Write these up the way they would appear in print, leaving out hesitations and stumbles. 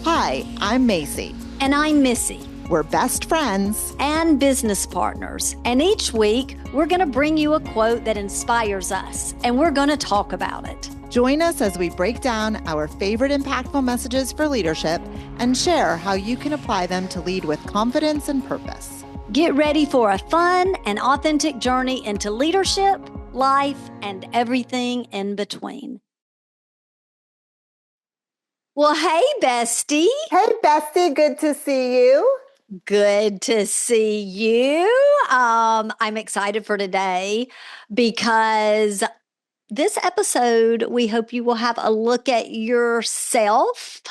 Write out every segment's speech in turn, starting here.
Hi, I'm Macy. And I'm Missy. We're best friends and business partners. And each week, we're going to bring you a quote that inspires us, and we're going to talk about it. Join us as we break down our favorite impactful messages for leadership and share how you can apply them to lead with confidence and purpose. Get ready for a fun and authentic journey into leadership, life, and everything in between. Well, hey, bestie. Hey, bestie. Good to see you. Good to see you. I'm excited for today because this episode, we hope you will have a look at yourself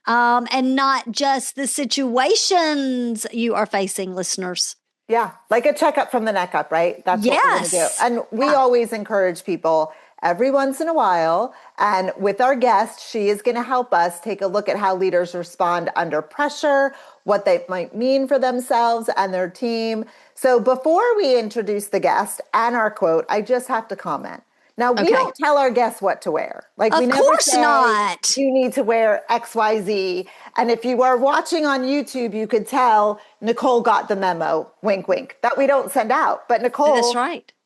and not just the situations you are facing, listeners. Yeah, like a checkup from the neck up, right? That's what we're going to do. And we always encourage people every once in a while. And with our guest, she is going to help us take a look at how leaders respond under pressure, what they might mean for themselves and their team. So before we introduce the guest and our quote, I just have to comment. Now, we don't tell our guests what to wear. Like, we never say, not. You need to wear XYZ. And if you are watching on YouTube, you could tell Nicole got the memo, wink, wink, that we don't send out. But Nicole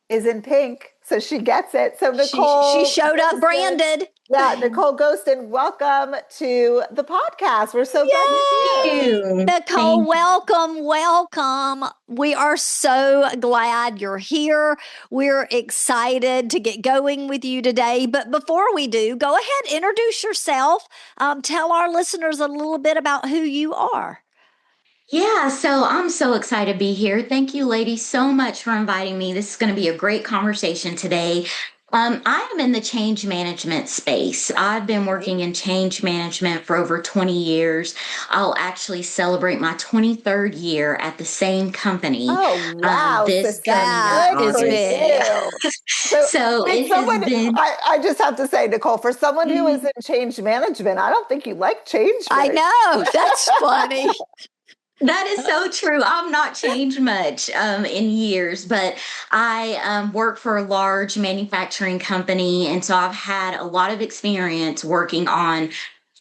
is in pink, so she gets it. So Nicole. She showed up branded. Yeah, Nicole Ghosten, welcome to the podcast. We're so glad to see you. Nicole, welcome. We are so glad you're here. We're excited to get going with you today. But before we do, go ahead, introduce yourself. Tell our listeners a little bit about who you are. Yeah, so I'm so excited to be here. Thank you, ladies, so much for inviting me. This is going to be a great conversation today. I am in the change management space. I've been working in change management for over 20 years. I'll actually celebrate my 23rd year at the same company. Oh, wow. This is big. So it has been... I just have to say, Nicole, for someone who is in change management, I don't think you like change. I know. That's funny. That is so true. I've not changed much in years, but I work for a large manufacturing company. And so I've had a lot of experience working on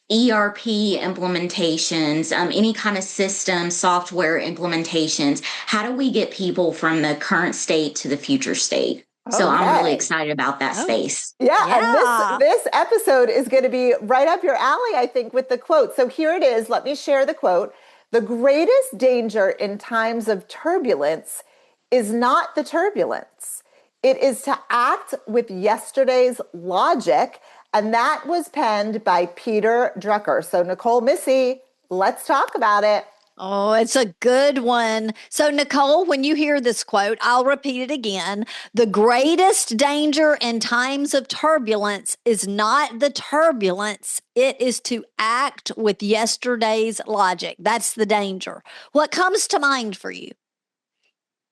ERP implementations, any kind of system, software implementations. How do we get people from the current state to the future state? So I'm really excited about that space. Yeah. And this episode is going to be right up your alley, I think, with the quote. So here it is. Let me share the quote. The greatest danger in times of turbulence is not the turbulence. It is to act with yesterday's logic. And that was penned by Peter Drucker. So Nicole, Missy, let's talk about it. Oh, it's a good one. So, Nicole, when you hear this quote, I'll repeat it again. The greatest danger in times of turbulence is not the turbulence. It is to act with yesterday's logic. That's the danger. What comes to mind for you?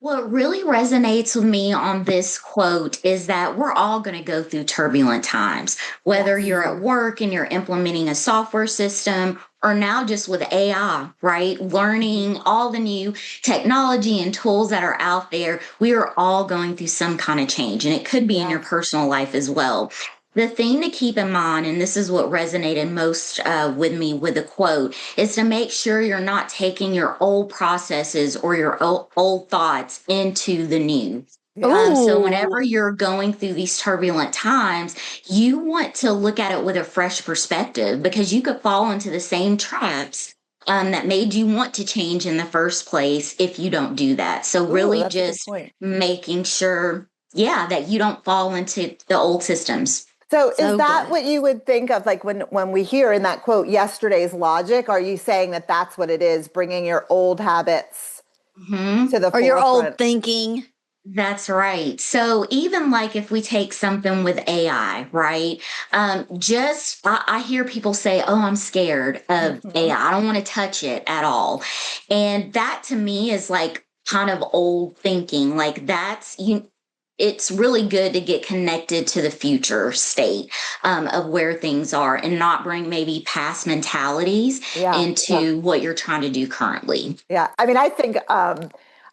What really resonates with me on this quote is that we're all going to go through turbulent times, whether you're at work and you're implementing a software system or now just with AI, right? Learning all the new technology and tools that are out there. We are all going through some kind of change, and it could be in your personal life as well. The thing to keep in mind, and this is what resonated most with me with the quote, is to make sure you're not taking your old processes or your old thoughts into the new. So whenever you're going through these turbulent times, you want to look at it with a fresh perspective, because you could fall into the same traps that made you want to change in the first place if you don't do that. So really just making sure, that you don't fall into the old systems. So is that what you would think of, like when we hear in that quote, yesterday's logic? Are you saying that that's what it is, bringing your old habits to the forefront? Or your old thinking? That's right. So even like if we take something with AI, right? I hear people say, oh, I'm scared of AI. I don't want to touch it at all. And that to me is like kind of old thinking. Like it's really good to get connected to the future state of where things are and not bring maybe past mentalities into what you're trying to do currently. Yeah. I mean, I think,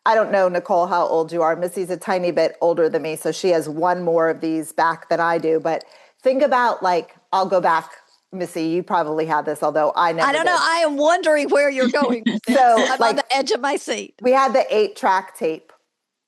I don't know, Nicole, how old you are. Missy's a tiny bit older than me, so she has one more of these back than I do. But think about, like, I'll go back Missy, you probably had this, although I never I don't know. did. I am wondering where you're going with this. So, I'm on the edge of my seat. We had the 8-track tape.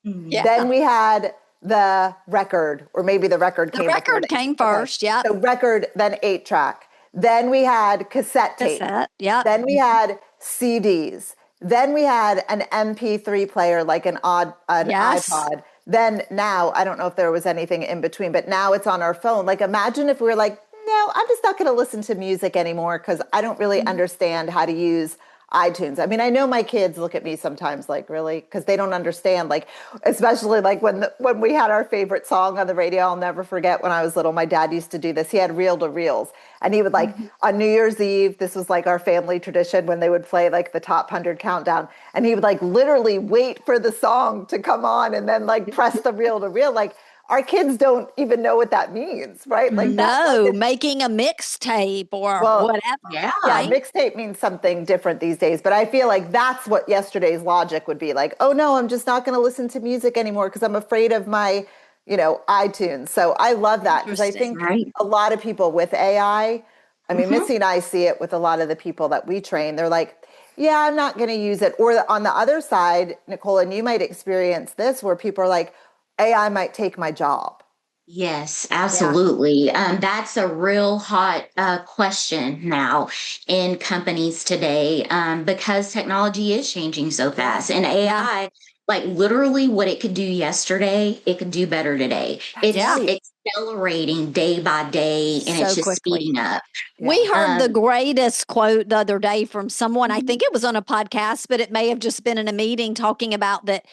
Yeah. Then we had the record, or maybe the record came first. The record came first, yeah. So record, then 8-track. Then we had cassette tape. Yeah. Then we had CDs. Then we had an MP3 player, like an iPod. Then now, I don't know if there was anything in between, but now it's on our phone. Like, imagine if we were like, no, I'm just not going to listen to music anymore because I don't really understand how to use iTunes. I mean, I know my kids look at me sometimes like, really? Because they don't understand, like, especially like when we had our favorite song on the radio. I'll never forget when I was little, my dad used to do this. He had reel-to-reels, and he would like on New Year's Eve, this was like our family tradition when they would play like the top 100 countdown, and he would like literally wait for the song to come on and then like press the reel-to-reel. Like, our kids don't even know what that means, right? Like, no, making a mixtape or whatever. Yeah, mixtape means something different these days. But I feel like that's what yesterday's logic would be. Like, oh no, I'm just not going to listen to music anymore because I'm afraid of my, iTunes. So I love that because I think a lot of people with AI, I mean, Missy and I see it with a lot of the people that we train. They're like, yeah, I'm not going to use it. Or on the other side, Nicole, and you might experience this where people are like, AI might take my job. Yes, absolutely. Yeah. That's a real hot question now in companies today because technology is changing so fast. And AI, like literally what it could do yesterday, it could do better today. It's accelerating day by day, and it's just speeding up. We heard the greatest quote the other day from someone, I think it was on a podcast, but it may have just been in a meeting, talking about that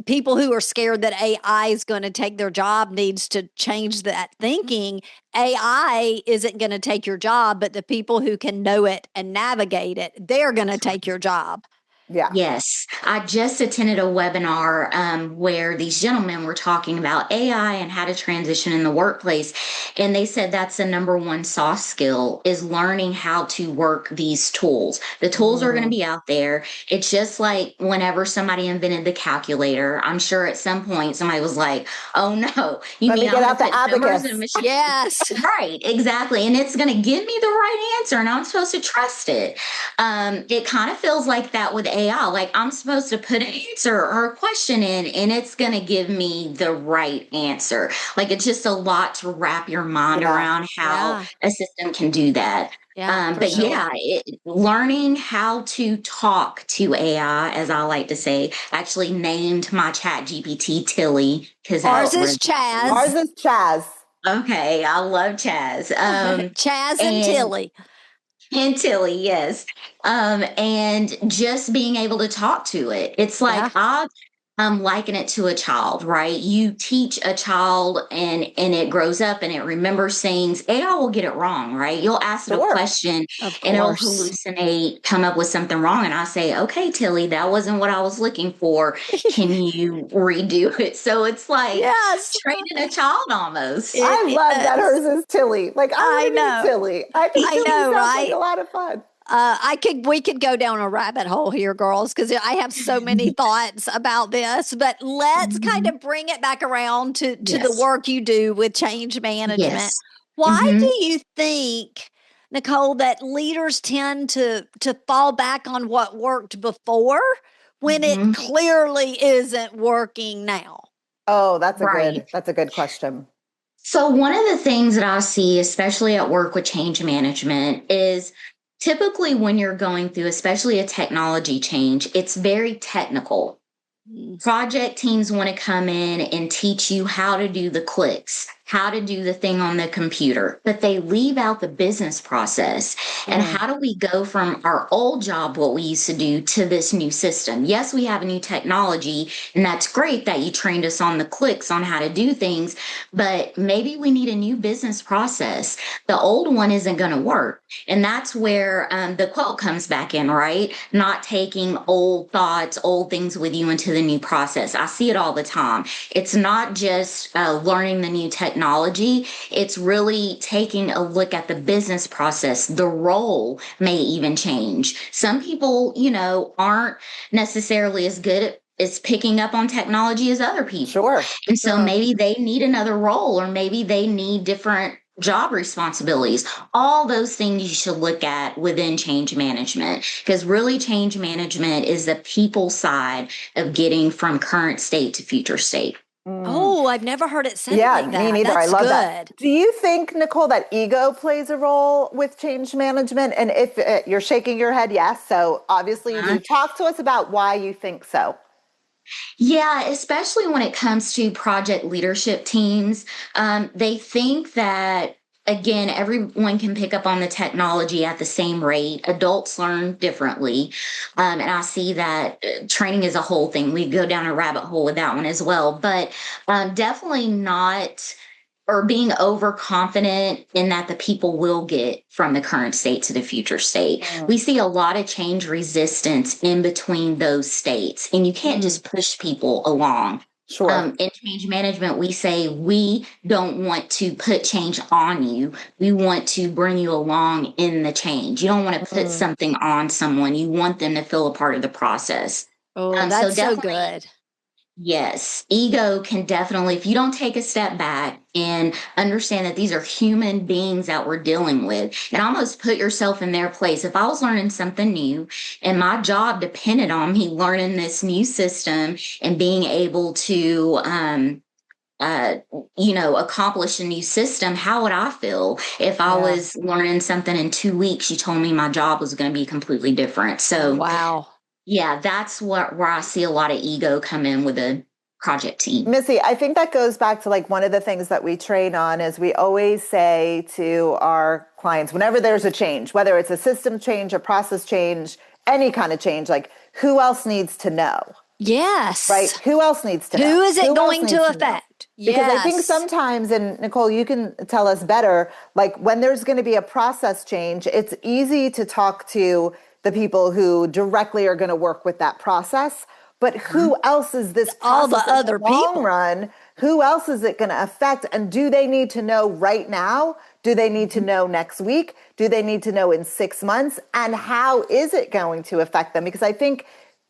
people who are scared that AI is going to take their job needs to change that thinking. AI isn't going to take your job, but the people who can know it and navigate it, they're going to take your job. Yeah. Yes. I just attended a webinar where these gentlemen were talking about AI and how to transition in the workplace. And they said that's the number one soft skill is learning how to work these tools. The tools are going to be out there. It's just like whenever somebody invented the calculator, I'm sure at some point somebody was like, oh no, Let me get out the abacus. Yes. Right. Exactly. And it's going to give me the right answer and I'm supposed to trust it. It kind of feels like that with AI. Like I'm supposed to put an answer or a question in and it's going to give me the right answer. Like it's just a lot to wrap your mind around how a system can do that. Learning how to talk to AI, as I like to say, actually named my chat GPT Tilly. Ours is Chaz. Ours is Chaz. Okay. I love Chaz. Chaz and Tilly. And Tilly, yes. And just being able to talk to it. It's like I'm liken it to a child, right? You teach a child and it grows up and it remembers things. AI will get it wrong, right? You'll ask it a question and it'll hallucinate, come up with something wrong. And I say, okay, Tilly, that wasn't what I was looking for. Can you redo it? So it's like training a child almost. I love that hers is Tilly. Like I know Tilly. I know, right? Like a lot of fun. We could go down a rabbit hole here, girls, because I have so many thoughts about this, but let's kind of bring it back around to the work you do with change management. Yes. Why do you think, Nicole, that leaders tend to fall back on what worked before when it clearly isn't working now? Oh, that's a good question. So one of the things that I see, especially at work with change management, is typically when you're going through, especially a technology change, it's very technical. Project teams want to come in and teach you how to do the clicks, how to do the thing on the computer, but they leave out the business process. And how do we go from our old job, what we used to do, to this new system? Yes, we have a new technology, and that's great that you trained us on the clicks on how to do things, but maybe we need a new business process. The old one isn't going to work. And that's where the quote comes back in, right? Not taking old thoughts, old things with you into the new process. I see it all the time. It's not just learning the new technology. It's really taking a look at the business process. The role may even change. Some people, aren't necessarily as good at picking up on technology as other people. Sure. And so maybe they need another role, or maybe they need different job responsibilities. All those things you should look at within change management, because really change management is the people side of getting from current state to future state. Oh, I've never heard it said like that. Me neither. That's I love good. that. Do you think, Nicole, that ego plays a role with change management? And if you're shaking your head, yes. So obviously you do. Talk to us about why you think so. Yeah, especially when it comes to project leadership teams. They think that, again, everyone can pick up on the technology at the same rate. Adults learn differently. And I see that training is a whole thing. We go down a rabbit hole with that one as well. But definitely not, or being overconfident in that the people will get from the current state to the future state. We see a lot of change resistance in between those states, and you can't just push people along. Sure. In change management, we say we don't want to put change on you. We want to bring you along in the change. You don't want to put something on someone. You want them to feel a part of the process. Oh, that's so good. Yes, ego can definitely, if you don't take a step back and understand that these are human beings that we're dealing with, and almost put yourself in their place. If I was learning something new and my job depended on me learning this new system and being able to, accomplish a new system, how would I feel if I was learning something in 2 weeks? You told me my job was going to be completely different. So, wow. Yeah, that's where I see a lot of ego come in with a project team. Missy, I think that goes back to like one of the things that we train on is we always say to our clients, whenever there's a change, whether it's a system change, a process change, any kind of change, like who else needs to know? Yes. Right? Who else needs to know? Who is it going to affect? Because I think sometimes, and Nicole, you can tell us better, like when there's going to be a process change, it's easy to talk to the people who directly are going to work with that process. But who else is this process all the other in the long people run? Who else is it going to affect? And do they need to know right now? Do they need to know next week? Do they need to know in 6 months? And how is it going to affect them? Because I think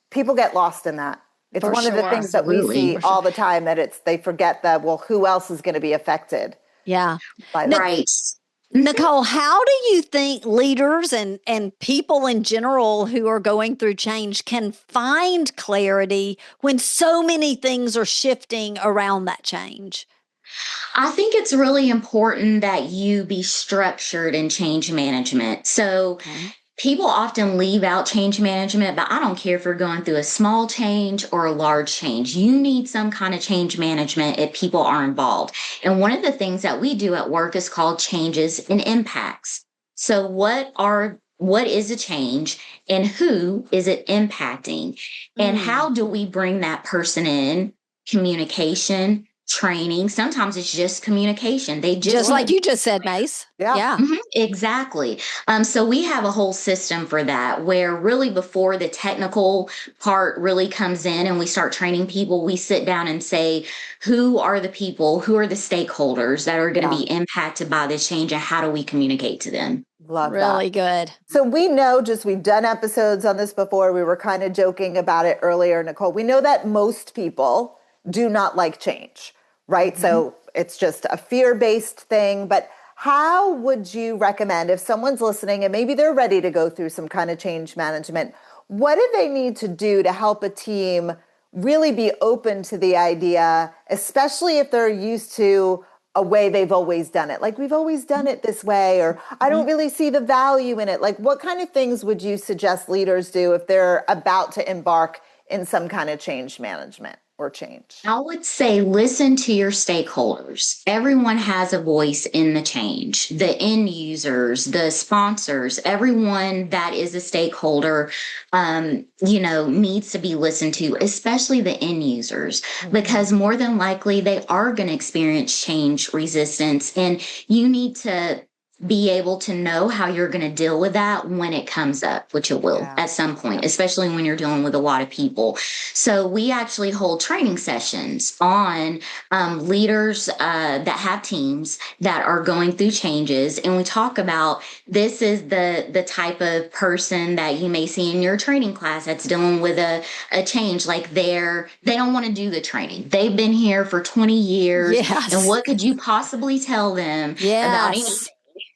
people get lost in that. It's one of the things that we see all the time, that they forget that, well, who else is going to be affected? Yeah. Right. Nicole, how do you think leaders and people in general who are going through change can find clarity when so many things are shifting around that change? I think it's really important that you be structured in change management. So people often leave out change management, but I don't care if you're going through a small change or a large change. You need some kind of change management if people are involved. And one of the things that we do at work is called changes and impacts. So what is a change and who is it impacting? And how do we bring that person in? Communication, training. Sometimes it's just communication. They just like you just said, Mayce. Yeah. Exactly. So we have a whole system for that, where really before the technical part really comes in and we start training people, we sit down and say, who are the people, who are the stakeholders that are going to be impacted by this change, and how do we communicate to them? Love really that. Good. So we know, we've done episodes on this before. We were kind of joking about it earlier, Nicole. We know that most people do not like change, right? So it's just a fear-based thing. But how would you recommend, if someone's listening and maybe they're ready to go through some kind of change management, what do they need to do to help a team really be open to the idea, especially if they're used to a way they've always done it? Like, we've always done it this way, or I don't really see the value in it. Like, what kind of things would you suggest leaders do if they're about to embark in some kind of change management or change? I would say listen to your stakeholders. Everyone has a voice in the change. The end users, the sponsors, everyone that is a stakeholder, needs to be listened to, especially the end users, because more than likely they are going to experience change resistance, and you need to be able to know how you're going to deal with that when it comes up, which it will at some point, especially when you're dealing with a lot of people. So we actually hold training sessions on leaders that have teams that are going through changes. And we talk about, this is the type of person that you may see in your training class that's dealing with a change. Like they don't want to do the training. They've been here for 20 years. Yes. And what could you possibly tell them about anything?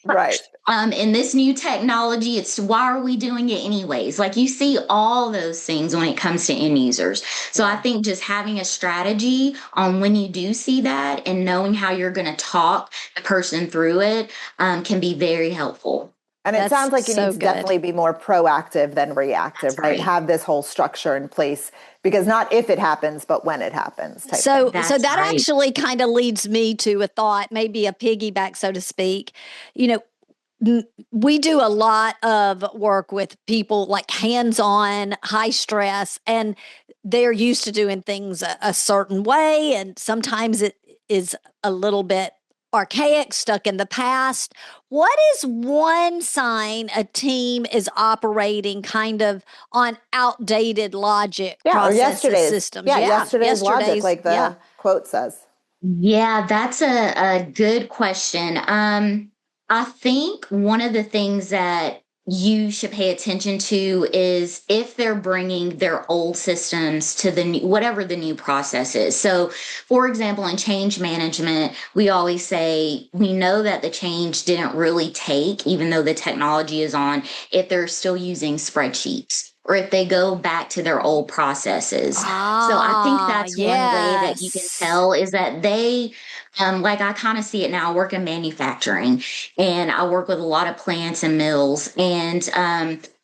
Right. In this new technology, it's why are we doing it anyways? Like, you see all those things when it comes to end users. So I think just having a strategy on when you do see that and knowing how you're going to talk the person through it can be very helpful. And it sounds like you need to definitely be more proactive than reactive, right? Have this whole structure in place, because not if it happens, but when it happens. So that actually kind of leads me to a thought, maybe a piggyback, so to speak. You know, we do a lot of work with people like hands-on, high stress, and they're used to doing things a certain way. And sometimes it is a little bit archaic, stuck in the past. What is one sign a team is operating kind of on outdated logic, processes, systems? Yesterday's logic, like the quote says. Yeah, that's a good question. I think one of the things that you should pay attention to is if they're bringing their old systems to the new, whatever the new process is. So, for example, in change management, we always say we know that the change didn't really take, even though the technology is on, if they're still using spreadsheets or if they go back to their old processes. So I think that's one way that you can tell is that they, like I kind of see it now. I work in manufacturing and I work with a lot of plants and mills, and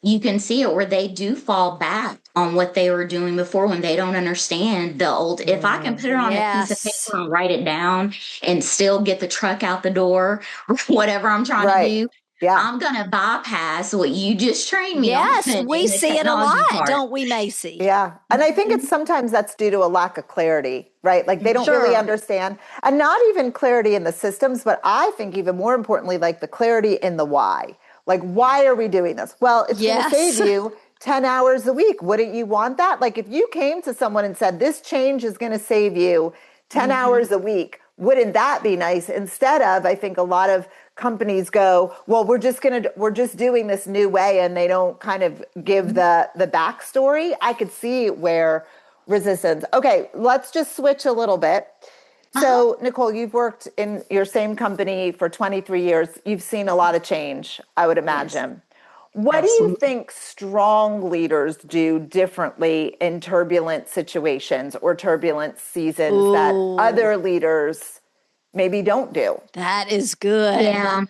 you can see it where they do fall back on what they were doing before when they don't understand the old. If I can put it on a piece of paper and write it down and still get the truck out the door or whatever I'm trying to do, I'm going to bypass what you just trained me on. Yes, we see it a lot, don't we, Macy? Yeah. And I think it's sometimes that's due to a lack of clarity, right? Like they don't really understand, and not even clarity in the systems, but I think even more importantly, like the clarity in the why. Like, why are we doing this? Well, it's going to save you 10 hours a week. Wouldn't you want that? Like if you came to someone and said, this change is going to save you 10 hours a week, wouldn't that be nice? Instead of, I think a lot of companies go, well, we're just doing this new way, and they don't kind of give the backstory. I could see where resistance. Okay, let's just switch a little bit. So, Nicole, you've worked in your same company for 23 years. You've seen a lot of change, I would imagine. What do you think strong leaders do differently in turbulent situations or turbulent seasons that other leaders maybe don't do? That is good. Yeah,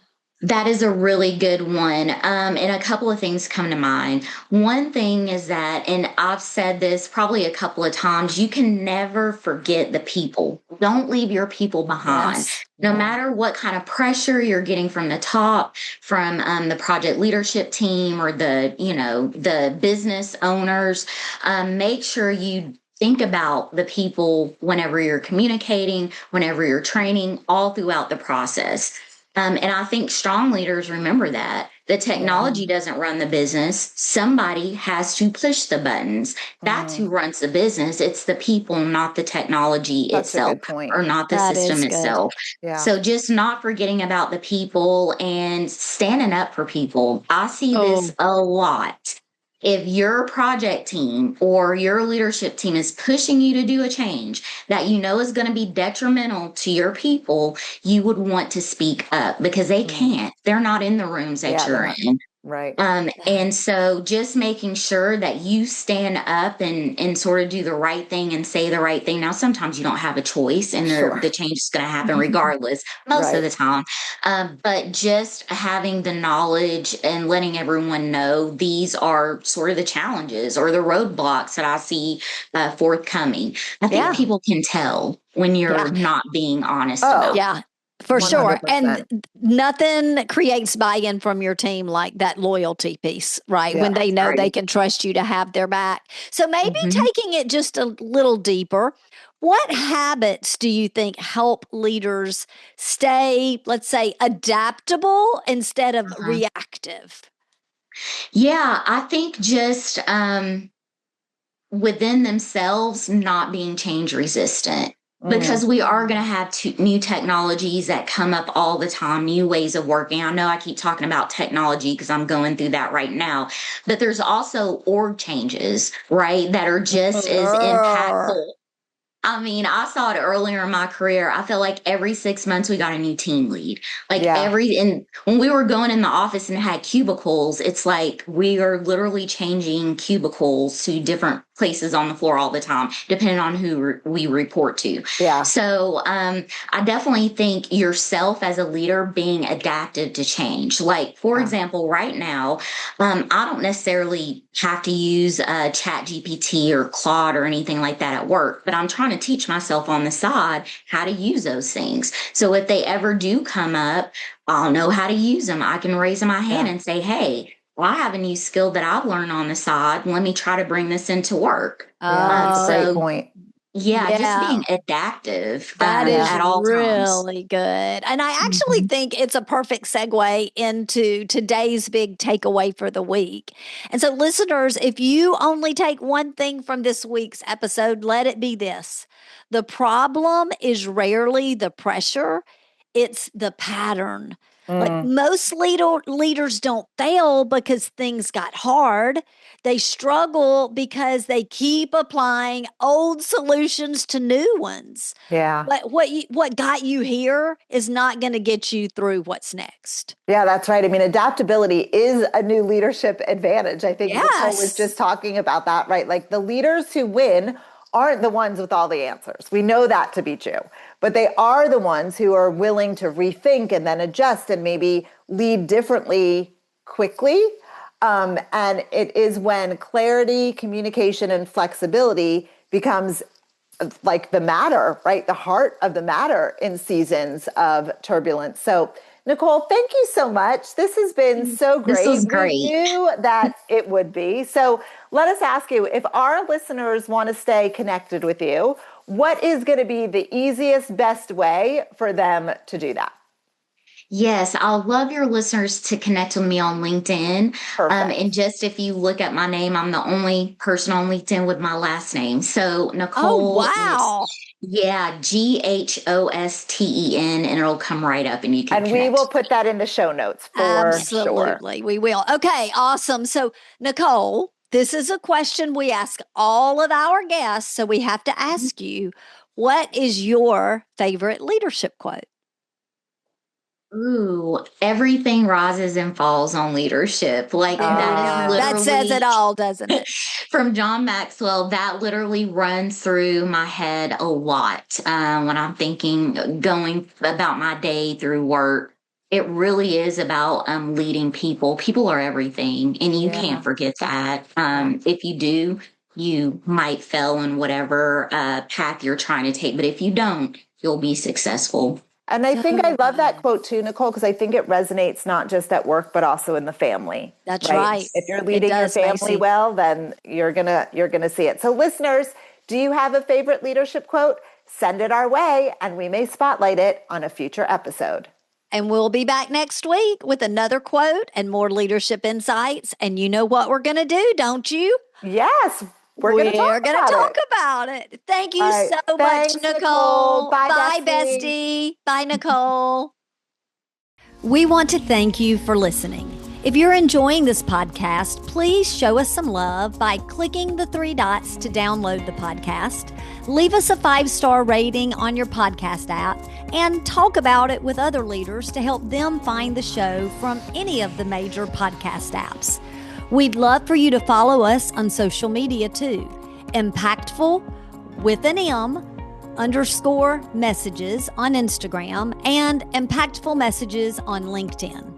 that is a really good one. And a couple of things come to mind. One thing is that, and I've said this probably a couple of times, you can never forget the people. Don't leave your people behind. No matter what kind of pressure you're getting from the top, from the project leadership team or the business owners, make sure you think about the people whenever you're communicating, whenever you're training, all throughout the process. And I think strong leaders remember that. The technology doesn't run the business. Somebody has to push the buttons. That's who runs the business. It's the people, not the technology itself, or not the system itself. So just not forgetting about the people and standing up for people. I see this a lot. If your project team or your leadership team is pushing you to do a change that you know is going to be detrimental to your people, you would want to speak up because they can't. They're not in the rooms that you're in. Right. And so just making sure that you stand up and sort of do the right thing and say the right thing. Now, sometimes you don't have a choice and the change is going to happen regardless, most of the time. But just having the knowledge and letting everyone know these are sort of the challenges or the roadblocks that I see forthcoming. I think people can tell when you're not being honest about it. Yeah. For sure. 100%. And nothing creates buy-in from your team like that loyalty piece, right? Yeah, when they know right. they can trust you to have their back. So maybe Mhm. taking it just a little deeper, what habits do you think help leaders stay, let's say, adaptable instead of Uh-huh. reactive? Yeah, I think just within themselves not being change resistant. Because we are going to have new technologies that come up all the time, new ways of working. I know I keep talking about technology because I'm going through that right now, but there's also org changes, right, that are just as impactful. I mean, I saw it earlier in my career. I feel like every 6 months we got a new team lead. Like Yeah. and when we were going in the office and had cubicles, it's like we are literally changing cubicles to different places on the floor all the time, depending on who we report to. Yeah. So I definitely think yourself as a leader being adaptive to change. Like, for example, right now, I don't necessarily have to use Chat GPT or Claude or anything like that at work, but I'm trying to teach myself on the side how to use those things. So if they ever do come up, I'll know how to use them. I can raise my hand and say, hey, well, I have a new skill that I've learned on the side. Let me try to bring this into work. Yeah, that's a great point. Yeah, just being adaptive That is at all times. really good. And I actually think it's a perfect segue into today's big takeaway for the week. And so, listeners, if you only take one thing from this week's episode, let it be this: the problem is rarely the pressure, it's the pattern. Like most leaders don't fail because things got hard. They struggle because they keep applying old solutions to new ones. Yeah. But what got you here is not going to get you through what's next. Yeah, that's right. I mean, adaptability is a new leadership advantage. I think Nicole was just talking about that, right? Like the leaders who win aren't the ones with all the answers. We know that to be true, but they are the ones who are willing to rethink and then adjust and maybe lead differently quickly. And it is when clarity, communication, and flexibility becomes like the matter, right? The heart of the matter in seasons of turbulence. So Nicole, thank you so much. This has been so great. This was great. We knew that it would be. So let us ask you, if our listeners want to stay connected with you, what is going to be the easiest, best way for them to do that? Yes, I'll love your listeners to connect with me on LinkedIn. Perfect. And just if you look at my name, I'm the only person on LinkedIn with my last name. So Nicole. Oh, wow. Yeah, Ghosten, and it'll come right up and you can connect. We will put that in the show notes for Absolutely, sure. we will. Okay, awesome. So, Nicole, this is a question we ask all of our guests. So we have to ask you, what is your favorite leadership quote? Ooh, everything rises and falls on leadership. Like that is literally, that says it all, doesn't it? From John Maxwell, that literally runs through my head a lot when I'm thinking, going about my day through work. It really is about leading people. People are everything, and you can't forget that. If you do, you might fail in whatever path you're trying to take. But if you don't, you'll be successful. And I think I love that quote too, Nicole, because I think it resonates not just at work, but also in the family. That's right. If you're leading your family well, then you're gonna see it. So listeners, do you have a favorite leadership quote? Send it our way and we may spotlight it on a future episode. And we'll be back next week with another quote and more leadership insights. And you know what we're going to do, don't you? Yes. We're going to talk about it. Thank you so Thanks, much, Nicole. Bye, bestie. Bye, Nicole. We want to thank you for listening. If you're enjoying this podcast, please show us some love by clicking the 3 dots to download the podcast. Leave us a 5-star rating on your podcast app and talk about it with other leaders to help them find the show from any of the major podcast apps. We'd love for you to follow us on social media too. Mpactful with an M _ messages on Instagram and Mpactful Messages on LinkedIn.